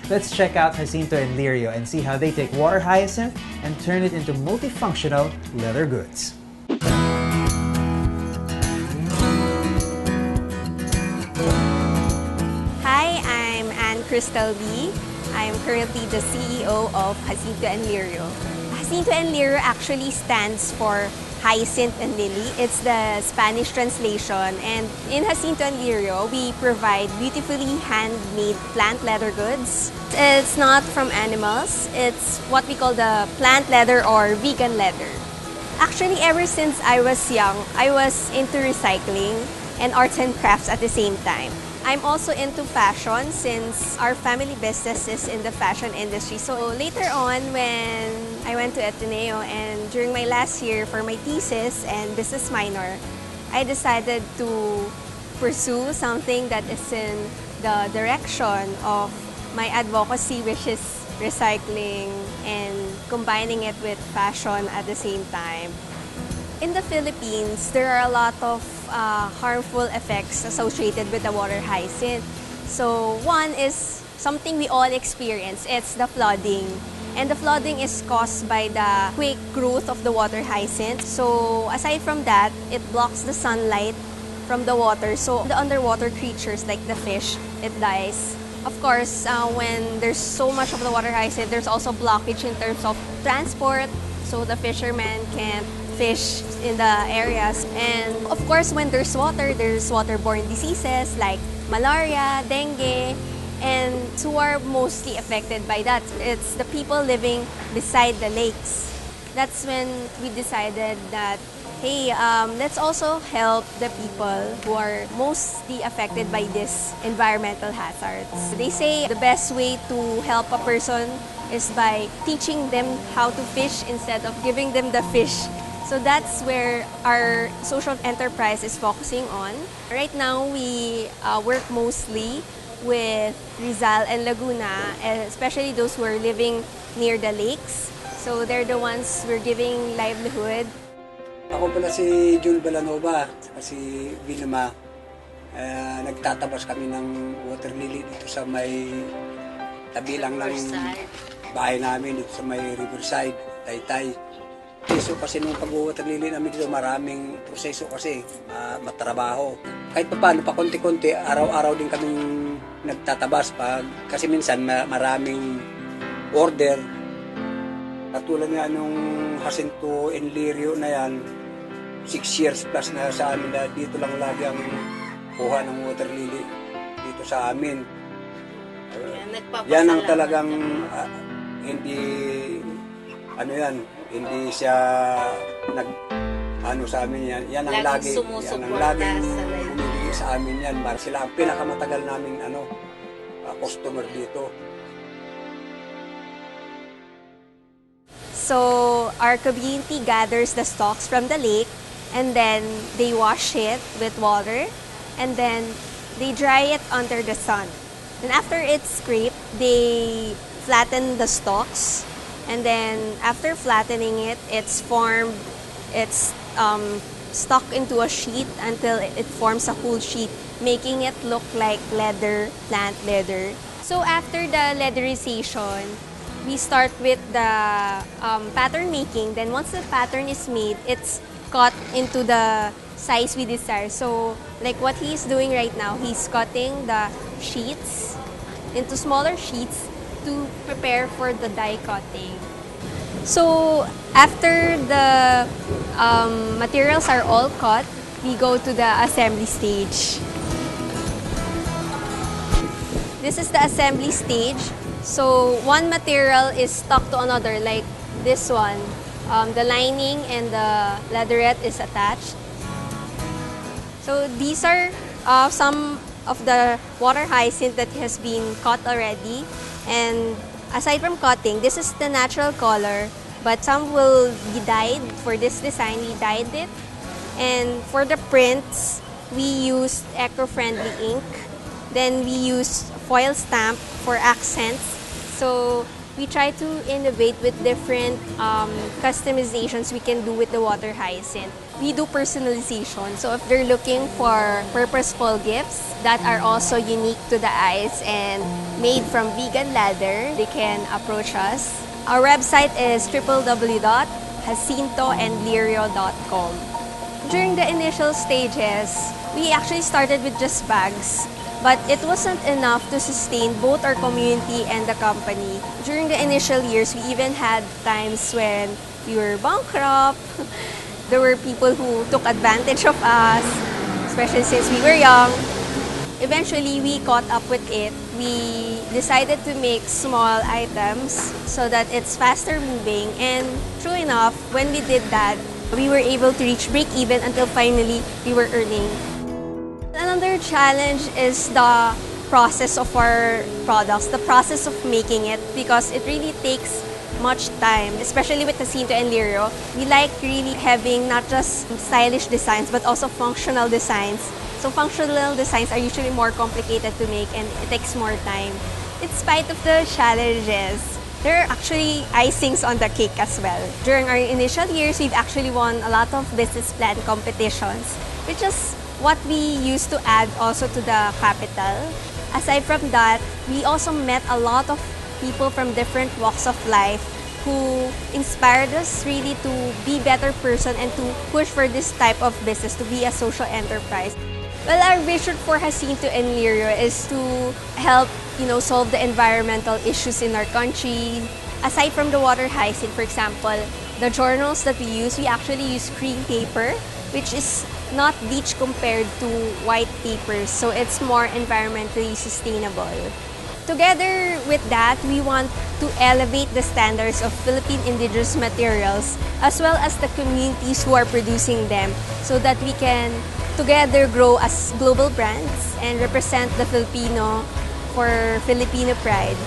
Let's check out Jacinto and Lirio and see how they take water hyacinth and turn it into multifunctional leather goods. Hi, I'm Anne Crystal B. I'm currently the CEO of Jacinto and Lirio. Jacinto and Lirio actually stands for Hyacinth and Lily. It's the Spanish translation. And in Jacinto and Lirio, we provide beautifully handmade plant leather goods. It's not from animals. It's what we call the plant leather or vegan leather. Actually, ever since I was young, I was into recycling and arts and crafts at the same time. I'm also into fashion since our family business is in the fashion industry. So later on, when I went to Ateneo and during my last year for my thesis and business minor, I decided to pursue something that is in the direction of my advocacy, which is recycling and combining it with fashion at the same time. In the Philippines, there are a lot of harmful effects associated with the water hyacinth. So one is something we all experience, it's the flooding. And the flooding is caused by the quick growth of the water hyacinth. So aside from that, it blocks the sunlight from the water. So the underwater creatures like the fish, it dies. Of course, when there's so much of the water hyacinth, there's also blockage in terms of transport. So the fishermen can't fish in the areas. And of course, when there's waterborne diseases like malaria, dengue, and who are mostly affected by that? It's the people living beside the lakes. That's when we decided that, hey, let's also help the people who are mostly affected by these environmental hazards. They say the best way to help a person is by teaching them how to fish instead of giving them the fish. So that's where our social enterprise is focusing on. Right now, we work mostly with Rizal and Laguna, especially those who are living near the lakes. So they're the ones we're giving livelihood. Ako pala si Jun Balanova, si Vilma. Nagtatabas kami ng water lily dito sa may tabi lang ng bahay namin, dito sa may Riverside, Taytay. Proseso kasi nung pag-water lily namin dito, maraming proseso kasi, matrabaho. Kahit pa paano, pa konti-konti, araw-araw din kaming nagtatabas kasi minsan maraming order. Katulad nga nung Jacinto and Lirio na yan, 6 years plus na sa amin na dito lang lagi ang kuha ng water lily dito sa amin. Yan ang talagang hindi siya sa amin yan. Yan ang laging bumibili sa amin yan. Sila ang pinakamatagal naming customer dito. So our community gathers the stalks from the lake and then they wash it with water and then they dry it under the sun. And after it's scraped, they flatten the stalks. And then after flattening it, it's stuck into a sheet until it forms a whole sheet, making it look like leather, plant leather. So after the leatherization, we start with the pattern making. Then once the pattern is made, it's cut into the size we desire. So like what he's doing right now, he's cutting the sheets into smaller sheets to prepare for the die cutting. So after the materials are all cut, we go to the assembly stage. This is the assembly stage. So one material is stuck to another, like this one. The lining and the leatherette is attached. So these are some of the water hyacinth that has been cut already. And aside from cutting, this is the natural color, but some will be dyed. For this design, we dyed it. And for the prints, we used eco-friendly ink. Then we used foil stamp for accents. So we try to innovate with different customizations we can do with the water hyacinth. We do personalization. So if they're looking for purposeful gifts that are also unique to the eyes and made from vegan leather, they can approach us. Our website is www.jacintoandlirio.com. During the initial stages, we actually started with just bags. But it wasn't enough to sustain both our community and the company. During the initial years, we even had times when we were bankrupt. There were people who took advantage of us, especially since we were young. Eventually, we caught up with it. We decided to make small items so that it's faster moving. And true enough, when we did that, we were able to reach break-even until finally we were earning. Another challenge is the process of our products, the process of making it, because it really takes much time, especially with Jacinto and Lirio. We like really having not just stylish designs, but also functional designs. So functional designs are usually more complicated to make and it takes more time. In spite of the challenges, there are actually icings on the cake as well. During our initial years, we've actually won a lot of business plan competitions, which is what we used to add also to the capital. Aside from that, we also met a lot of people from different walks of life who inspired us really to be better person and to push for this type of business, to be a social enterprise. Well, our vision for Jacinto and Lirio is to help, solve the environmental issues in our country. Aside from the water hyacinth, for example, the journals that we actually use cream paper, which is not bleached compared to white papers, so it's more environmentally sustainable. Together with that, we want to elevate the standards of Philippine indigenous materials as well as the communities who are producing them so that we can together grow as global brands and represent the Filipino for Filipino pride.